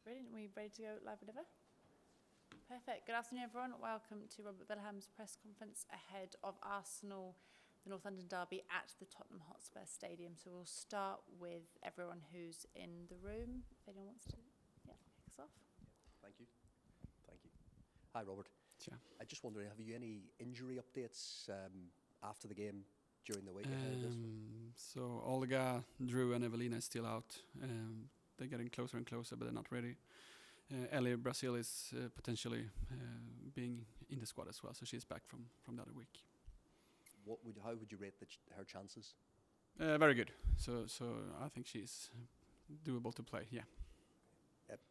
Brilliant. Are we ready to go live and ever? Perfect. Good afternoon, everyone. Welcome to Robert Vilahamn's press conference ahead of Arsenal, the North London derby at the Tottenham Hotspur Stadium. So we'll start with everyone who's in the room. If anyone wants to kick us off. Thank you. Hi, Robert. Yeah. I just wondering, have you any injury updates after the game during the week? So Olga, Drew and Evelina is still out. They're getting closer and closer, but they're not ready. Ellie Brazil is potentially being in the squad as well, so she's back from the other week. How would you rate her chances? Very good. So I think she's doable to play. Yeah.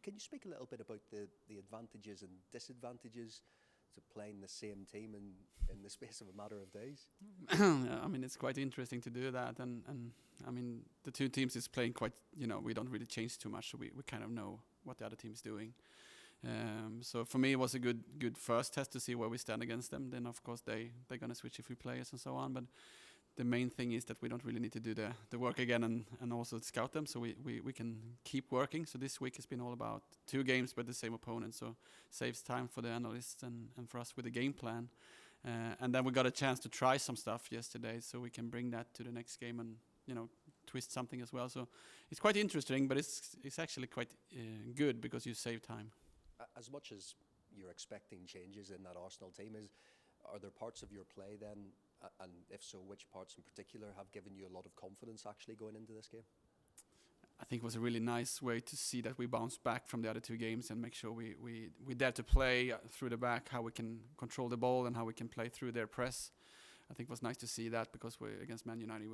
Can you speak a little bit about the advantages and disadvantages to playing the same team in the space of a matter of days? I mean, it's quite interesting to do that, and I mean, the two teams is playing quite. We don't really change too much, so we kind of know what the other team is doing. So for me, it was a good first test to see where we stand against them. Then of course they're gonna switch a few players and so on, but the main thing is that we don't really need to do the work again and also scout them, so we can keep working. So this week has been all about 2 games but the same opponent, so saves time for the analysts and for us with the game plan. And then we got a chance to try some stuff yesterday, so we can bring that to the next game and twist something as well. So it's quite interesting, but it's actually quite good because you save time. As much as you're expecting changes in that Arsenal team, are there parts of your play then, and if so, which parts in particular have given you a lot of confidence actually going into this game? I think it was a really nice way to see that we bounced back from the other 2 games and make sure we dare to play through the back, how we can control the ball and how we can play through their press. I think it was nice to see that because against Man United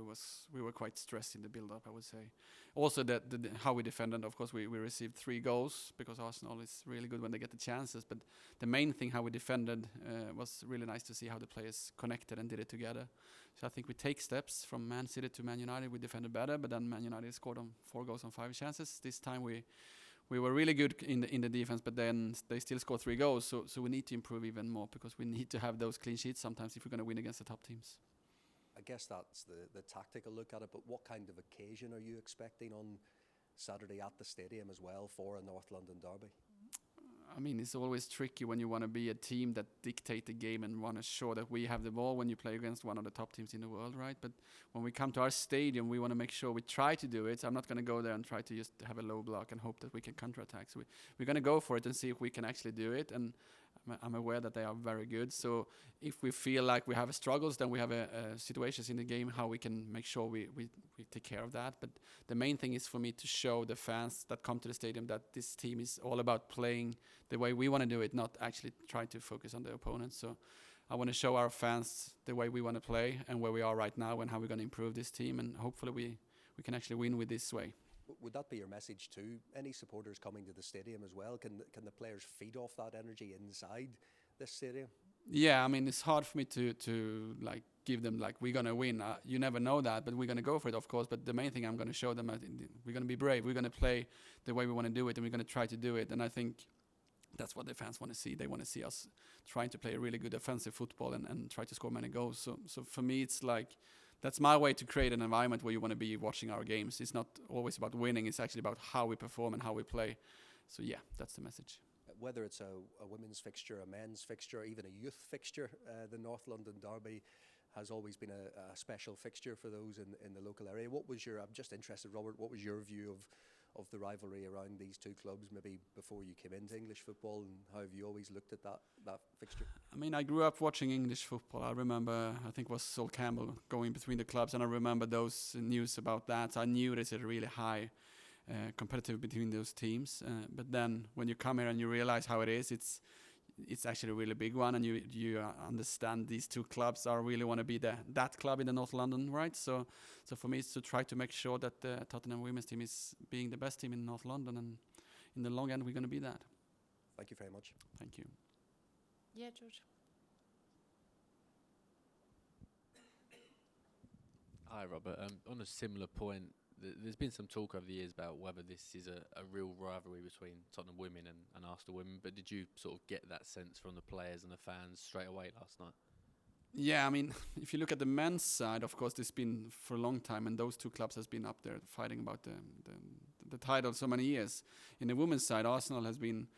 we were quite stressed in the build-up, I would say. Also how we defended, of course, we received 3 goals because Arsenal is really good when they get the chances. But the main thing, how we defended, was really nice to see how the players connected and did it together. So I think we take steps from Man City to Man United. We defended better, but then Man United scored on 4 goals on 5 chances. This time we were really good in the defense, but then they still scored 3 goals. So we need to improve even more because we need to have those clean sheets sometimes if we're going to win against the top teams. I guess that's the tactical look at it, but what kind of occasion are you expecting on Saturday at the stadium as well for a North London derby? I mean, it's always tricky when you want to be a team that dictate the game and want to show that we have the ball when you play against one of the top teams in the world, right? But when we come to our stadium, we want to make sure we try to do it. So I'm not going to go there and try to just have a low block and hope that we can counterattack. So we're going to go for it and see if we can actually do it. And I'm aware that they are very good. So if we feel like we have struggles, then we have situations in the game how we can make sure we take care of that. But the main thing is for me to show the fans that come to the stadium that this team is all about playing the way we want to do it, not actually trying to focus on the opponent. So I want to show our fans the way we want to play and where we are right now and how we're going to improve this team. And hopefully we can actually win with this way. Would that be your message to any supporters coming to the stadium as well? Can the players feed off that energy inside this stadium? Yeah, I mean, it's hard for me to like give them like we're gonna win. You never know that, but we're gonna go for it, of course. But the main thing I'm gonna show them, we're gonna be brave. We're gonna play the way we want to do it, and we're gonna try to do it. And I think that's what the fans want to see. They want to see us trying to play a really good offensive football and try to score many goals. So for me, it's like that's my way to create an environment where you want to be watching our games. It's not always about winning. It's actually about how we perform and how we play. So yeah, that's the message. Whether it's a women's fixture, a men's fixture, or even a youth fixture, the North London derby has always been a special fixture for those in the local area. I'm just interested, Robert, what was your view of the rivalry around these 2 clubs maybe before you came into English football, and how have you always looked at that fixture? I mean, I grew up watching English football. I remember, I think it was Sol Campbell going between the clubs, and I remember those news about that. So I knew there's a really high competitive between those teams. But then when you come here and you realize how it is, it's actually a really big one, and you understand these 2 clubs are really want to be that club in the North London, right? So for me, it's to try to make sure that the Tottenham women's team is being the best team in North London, and in the long end, we're going to be that. Thank you very much. Thank you. Yeah, George. Hi, Robert. On a similar point, there's been some talk over the years about whether this is a real rivalry between Tottenham women and Arsenal women, but did you sort of get that sense from the players and the fans straight away last night? Yeah, I mean, if you look at the men's side, of course, it's been for a long time, and those 2 clubs has been up there fighting about the the title so many years. In the women's side, Arsenal has been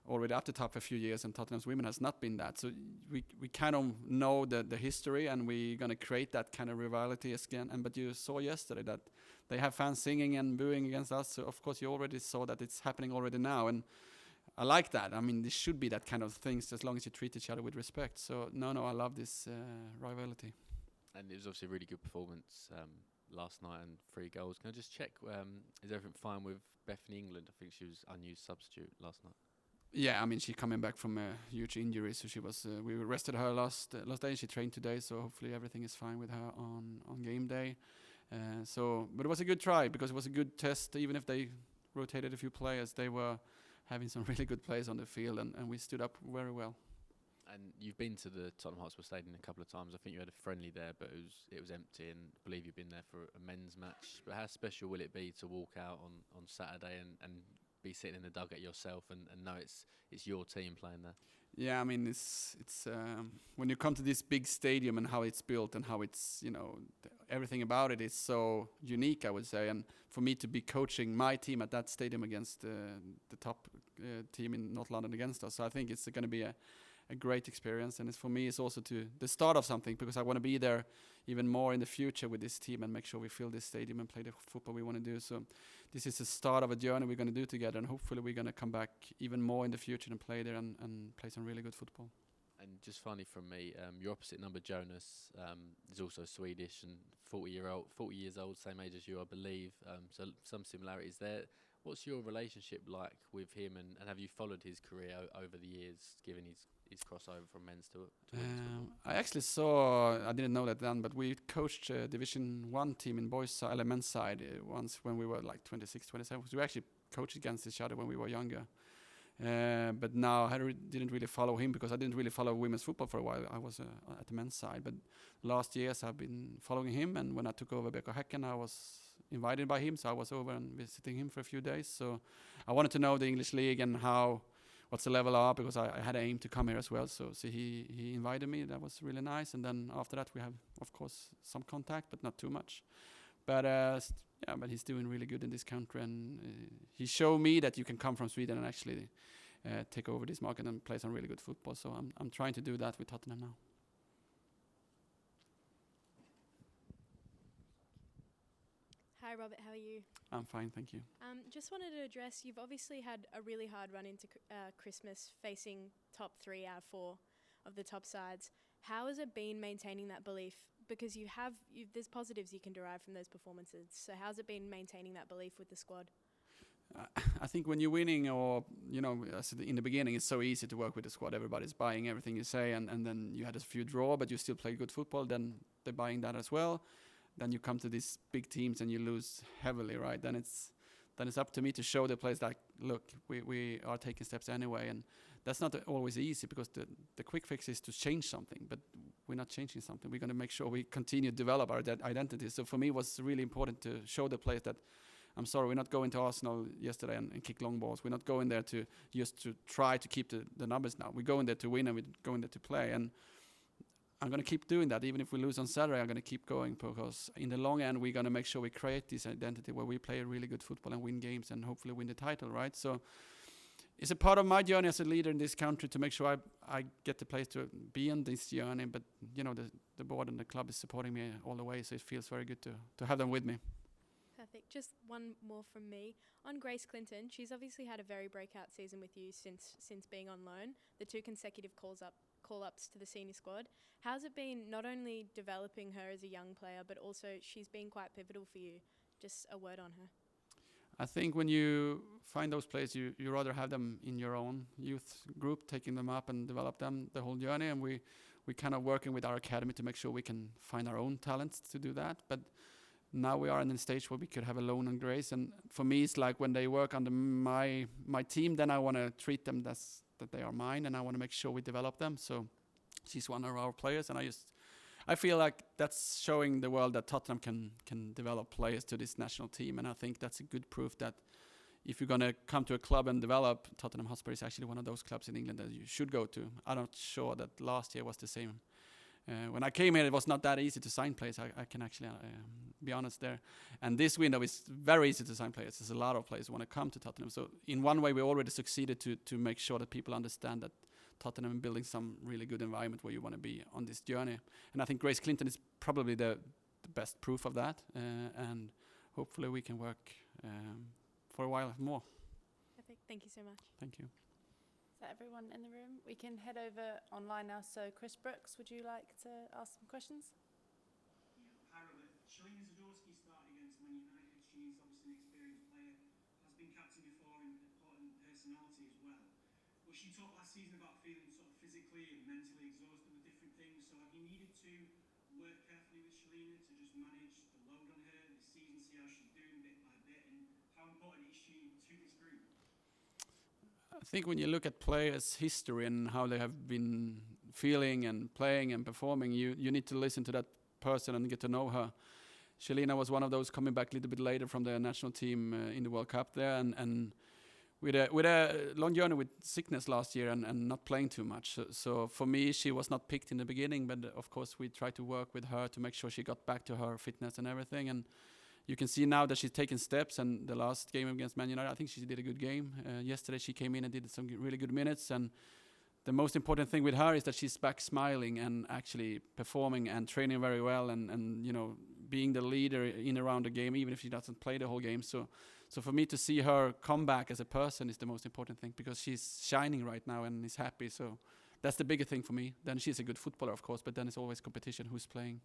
already up the top for a few years, and Tottenham's women has not been that. So we kind of know the history, and we're going to create that kind of rivalry again. But you saw yesterday that they have fans singing and booing against us. So of course you already saw that it's happening already now, and I like that. I mean, there should be that kind of things as long as you treat each other with respect. So I love this rivalry. And it was obviously a really good performance last night, and 3 goals. Can I just check, is everything fine with Bethany England? I think she was unused substitute last night. Yeah, I mean, she's coming back from a huge injury, so she was. We rested her last day. She trained today, so hopefully everything is fine with her on game day. But it was a good try because it was a good test. Even if they rotated a few players, they were having some really good players on the field, and we stood up very well. And you've been to the Tottenham Hotspur Stadium a couple of times. I think you had a friendly there, but it was empty, and I believe you've been there for a men's match. But how special will it be to walk out on Saturday and be sitting in the dugout yourself and know it's your team playing there? Yeah, I mean, it's when you come to this big stadium and how it's built and how it's, everything about it is so unique, I would say. And for me to be coaching my team at that stadium against the top team in North London against us, so I think it's going to be a great experience. And for me, it's also the start of something, because I want to be there even more in the future with this team and make sure we fill this stadium and play the football we want to do. So this is the start of a journey we're going to do together, and hopefully we're going to come back even more in the future and play there and play some really good football. And just finally from me, your opposite number, Jonas, is also Swedish and 40 years old, same age as you, I believe. So some similarities there. What's your relationship like with him, and have you followed his career over the years, given his crossover from men's to women's football? I actually I didn't know that then, but we coached a Division 1 team in boys' men's side once when we were like 26, 27. So we actually coached against each other when we were younger. But now I didn't really follow him because I didn't really follow women's football for a while. I was at the men's side. But last years I've been following him, and when I took over BK Häcken, I was invited by him, so I was over and visiting him for a few days. So I wanted to know the English league and what's the level are, because I had an aim to come here as well. So he invited me. That was really nice. And then after that we have, of course, some contact, but not too much. But but he's doing really good in this country, and he showed me that you can come from Sweden and actually take over this market and play some really good football. So I'm trying to do that with Tottenham now. Hi Robert, how are you? I'm fine, thank you. Just wanted to address, you've obviously had a really hard run into Christmas, facing top 3 out of 4 of the top sides. How has it been maintaining that belief? Because there's positives you can derive from those performances. So how's it been maintaining that belief with the squad? I think when you're winning, or as in the beginning, it's so easy to work with the squad. Everybody's buying everything you say, and then you had a few draw, but you still play good football. Then they're buying that as well. Then you come to these big teams and you lose heavily, right? Then it's up to me to show the players that, look, we are taking steps anyway, and that's not always easy, because the quick fix is to change something, but we're not changing something. We're going to make sure we continue to develop our identity. So for me, it was really important to show the players that, I'm sorry, we're not going to Arsenal yesterday and kick long balls. We're not going there to try to keep the numbers now. We're going there to win, and we're going there to play. And I'm going to keep doing that. Even if we lose on Saturday, I'm going to keep going, because in the long end, we're going to make sure we create this identity where we play really good football and win games and hopefully win the title, right? So it's a part of my journey as a leader in this country to make sure I get the place to be on this journey. But, the board and the club is supporting me all the way, so it feels very good to have them with me. Perfect. Just one more from me. On Grace Clinton, she's obviously had a very breakout season with you since being on loan. The 2 consecutive call-ups to the senior squad. How's it been not only developing her as a young player, but also she's been quite pivotal for you? Just a word on her. I think when you find those players, you rather have them in your own youth group, taking them up and develop them the whole journey. And we kind of working with our academy to make sure we can find our own talents to do that. But now we are in a stage where we could have a loan on Grace. And for me, it's like when they work under my team, then I want to treat them that they are mine, and I want to make sure we develop them. So she's one of our players, and I feel like that's showing the world that Tottenham can develop players to this national team. And I think that's a good proof that if you're going to come to a club and develop, Tottenham Hotspur is actually one of those clubs in England that you should go to. I'm not sure that last year was the same When I came here, it was not that easy to sign players. I can actually be honest there. And this window is very easy to sign players. There's a lot of players who want to come to Tottenham. So in one way, we already succeeded to make sure that people understand that Tottenham is building some really good environment where you want to be on this journey. And I think Grace Clinton is probably the best proof of that. And hopefully we can work for a while more. Perfect. Thank you so much. Thank you. Is that everyone in the room? We can head over online now. So Chris Brooks, would you like to ask some questions? Hi Robert. Shelina Ashwin started against Man United. She's obviously an experienced player, has been captain before and important personality as well. Well, she talked last season about feeling sort of physically and mentally exhausted with different things. So have you needed to work carefully with Shelina to just manage the load on her this season, see how she's doing bit by bit, and how important is she to this group? I think when you look at players' history and how they have been feeling and playing and performing, you need to listen to that person and get to know her. Shelina was one of those coming back a little bit later from the national team in the World Cup there, and with a long journey with sickness last year and not playing too much. So for me, she was not picked in the beginning, but of course we tried to work with her to make sure she got back to her fitness and everything. And you can see now that she's taken steps, and the last game against Man United, I think she did a good game. Yesterday she came in and did some really good minutes, and the most important thing with her is that she's back smiling and actually performing and training very well and you know, being the leader in around the game, even if she doesn't play the whole game. So for me to see her come back as a person is the most important thing, because she's shining right now and is happy. So that's the bigger thing for me. Then she's a good footballer, of course, but then it's always competition who's playing.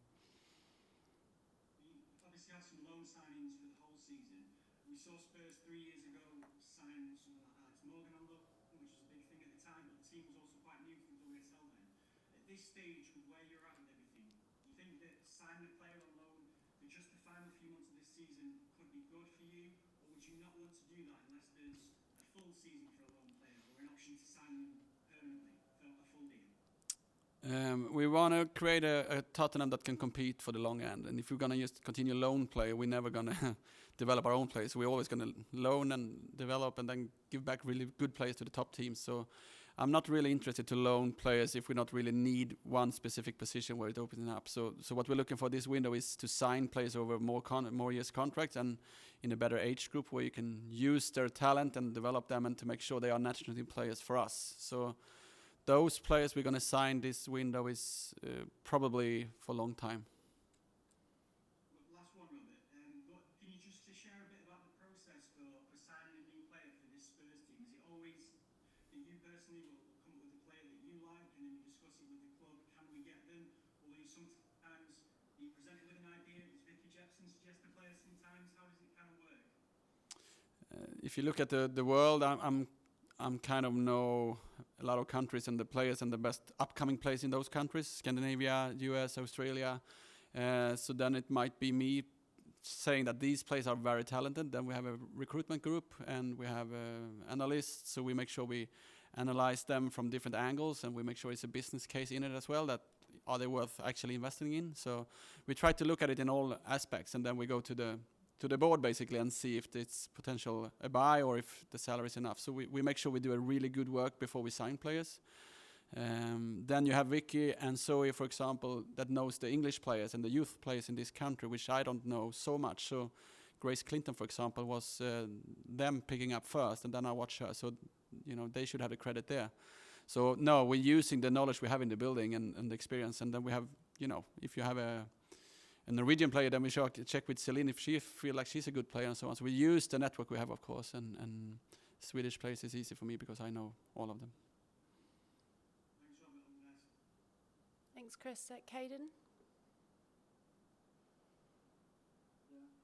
Obviously had some loan signings for the whole season. We saw Spurs 3 years ago sign someone like Alex Morgan on loan, which was a big thing at the time, but the team was also quite new from WSL then. At this stage, with where you're at with everything, do you think that signing a player on loan for just the final few months of this season could be good for you, or would you not want to do that unless there's a full season for a loan player or an option to sign them permanently for a full deal? We want to create a Tottenham that can compete for the long end. And if we're going to just continue loan play, we're never going to develop our own players. We're always going to loan and develop and then give back really good players to the top teams. So I'm not really interested to loan players if we not really need one specific position where it opens up. So what we're looking for this window is to sign players over more years contracts and in a better age group where you can use their talent and develop them and to make sure they are national team players for us. So those players we're going to sign this window is probably for a long time. Last one, Robert. Can you just share a bit about the process for signing a new player for this Spurs team? Is it always that you personally will come up with a player that you like and then you discuss it with the club? Can we get them? Or you sometimes you present it with an idea? Does Vicky Jepson suggest a player sometimes? How does it kind of work? If you look at the world, I'm kind of know a lot of countries and the players and the best upcoming players in those countries, Scandinavia, US, Australia. So then it might be me saying that these players are very talented. Then we have a recruitment group and we have analysts. So we make sure we analyze them from different angles and we make sure it's a business case in it as well, that are they worth actually investing in. So we try to look at it in all aspects, and then we go to the board basically and see if it's potential a buy or if the salary is enough. So we make sure we do a really good work before we sign players. Then you have Vicky and Zoe, for example, that knows the English players and the youth players in this country, which I don't know so much. So Grace Clinton, for example, was them picking up first, and then I watch her. So, you know, they should have the credit there. So no, we're using the knowledge we have in the building and the experience. And then we have, you know, if you have a Norwegian player, then we check with Celine if she feel like she's a good player and so on. So we use the network we have, of course, and Swedish players is easy for me because I know all of them. Thanks, Robert. All the best. Thanks, Chris. Caden?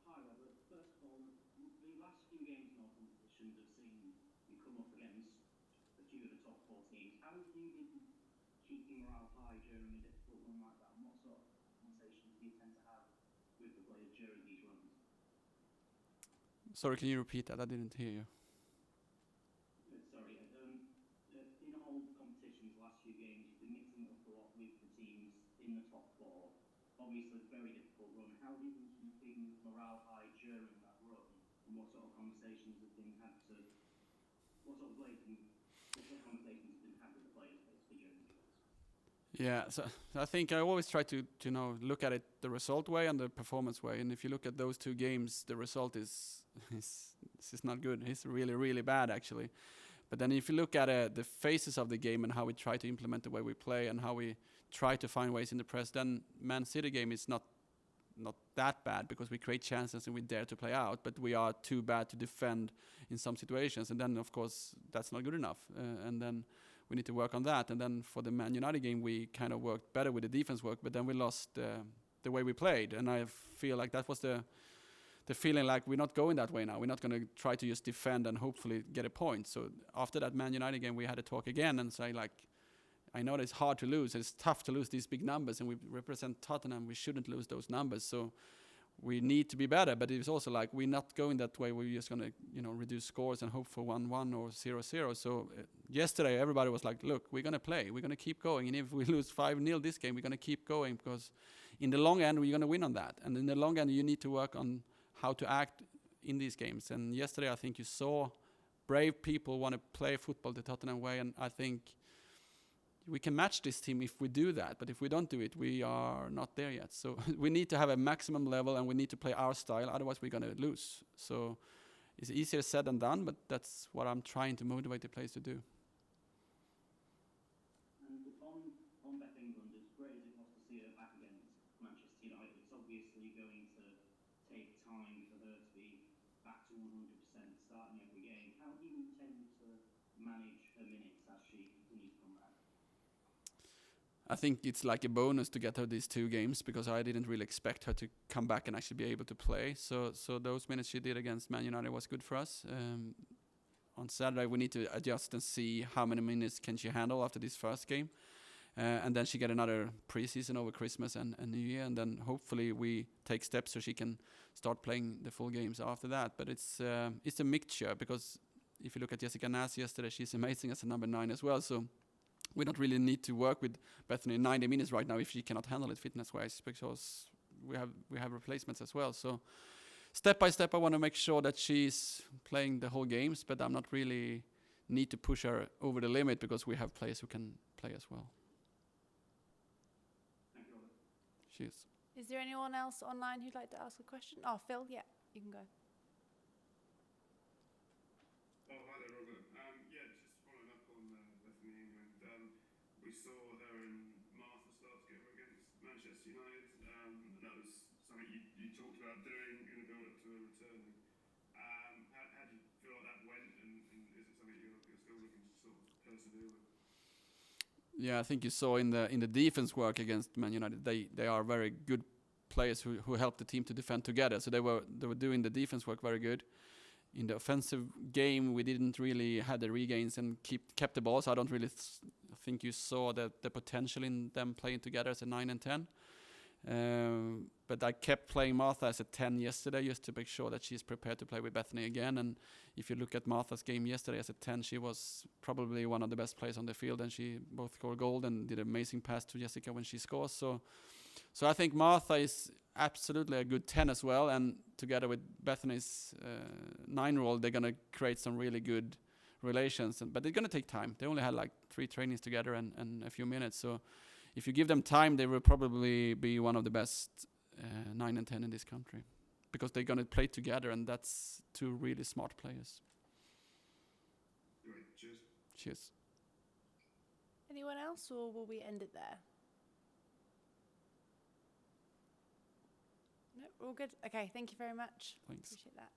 Hi, Robert. First of all, the last few games in our competitions have seen you come up against a few of the top 4 teams. How have you been keeping morale high during a difficult run like that? And what sort of conversations do you tend to have with the players during these runs? Sorry, can you repeat that? I didn't hear you. Sorry. In all competitions, the last few games, you've been mixing it up a lot with the teams in the top 4. Obviously, a very difficult run. How have you been keeping morale high during that run? And what sort of conversations have been had to... What sort of conversations have been had with the players basically during these runs? Yeah, so I think I always try to look at it the result way and the performance way. And if you look at those two games, the result is not good. It's really bad actually. But then if you look at the phases of the game and how we try to implement the way we play and how we try to find ways in the press, then Man City game is not that bad because we create chances and we dare to play out, but we are too bad to defend in some situations. And then of course that's not good enough. And then we need to work on that. And then for the Man United game, we kind of worked better with the defense work, but then we lost the way we played. And I feel like that was the feeling like we're not going that way now. We're not going to try to just defend and hopefully get a point. So after that Man United game, we had a talk again and say like, I know that it's hard to lose. It's tough to lose these big numbers, and we represent Tottenham. We shouldn't lose those numbers. So we need to be better. But it's also like we're not going that way. We're just going to reduce scores and hope for 1-1 or 0-0. So yesterday everybody was like, look, we're going to play. We're going to keep going. And if we lose 5-0 this game, we're going to keep going because in the long end we're going to win on that. And in the long end you need to work on how to act in these games. And yesterday I think you saw brave people want to play football the Tottenham way, and I think we can match this team if we do that. But if we don't do it, we are not there yet. So we need to have a maximum level and we need to play our style, otherwise we're going to lose. So it's easier said than done, but that's what I'm trying to motivate the players to do. And on Beth England, as great as it was to see her back against Manchester United, it's obviously going to take time for her to be back to 100% starting every game. How do you intend to manage her minutes as she continues to come back? I think it's like a bonus to get her these 2 games because I didn't really expect her to come back and actually be able to play. So those minutes she did against Man United was good for us. On Saturday we need to adjust and see how many minutes can she handle after this first game. And then she get another preseason over Christmas and New Year, and then hopefully we take steps so she can start playing the full games after that. But it's a mixture because if you look at Jessica Nass yesterday, she's amazing as a number 9 as well. So we don't really need to work with Bethany 90 minutes right now if she cannot handle it fitness-wise, because we have replacements as well. So step by step, I want to make sure that she's playing the whole games, but I'm not really need to push her over the limit because we have players who can play as well. Thank you, Robert. Cheers. Is there anyone else online who'd like to ask a question? Oh, Phil, yeah, you can go. Oh, hi there, Robert. Yeah, just following up on Bethany England. We saw her and Martha start together against Manchester United. And that was something you talked about doing in the build-up to her returning. How do you feel like that went, and is it something you're still looking to sort of persevere with? Yeah, I think you saw in the defense work against Man United, they are very good players who help the team to defend together. So they were doing the defense work very good. In the offensive game, we didn't really have the regains and kept the ball. So I don't really think you saw the potential in them playing together as a 9 and 10. But I kept playing Martha as a 10 yesterday just to make sure that she's prepared to play with Bethany again. And if you look at Martha's game yesterday as a 10, she was probably one of the best players on the field, and she both scored goal and did an amazing pass to Jessica when she scores. So I think Martha is absolutely a good 10 as well, and together with Bethany's 9 role, they're going to create some really good relations. But it's going to take time. They only had like 3 trainings together and a few minutes. So if you give them time, they will probably be one of the best 9 and 10 in this country, because they're going to play together, and that's 2 really smart players. Great, cheers. Cheers. Anyone else, or will we end it there? No, all good. Okay, thank you very much. Thanks. Appreciate that.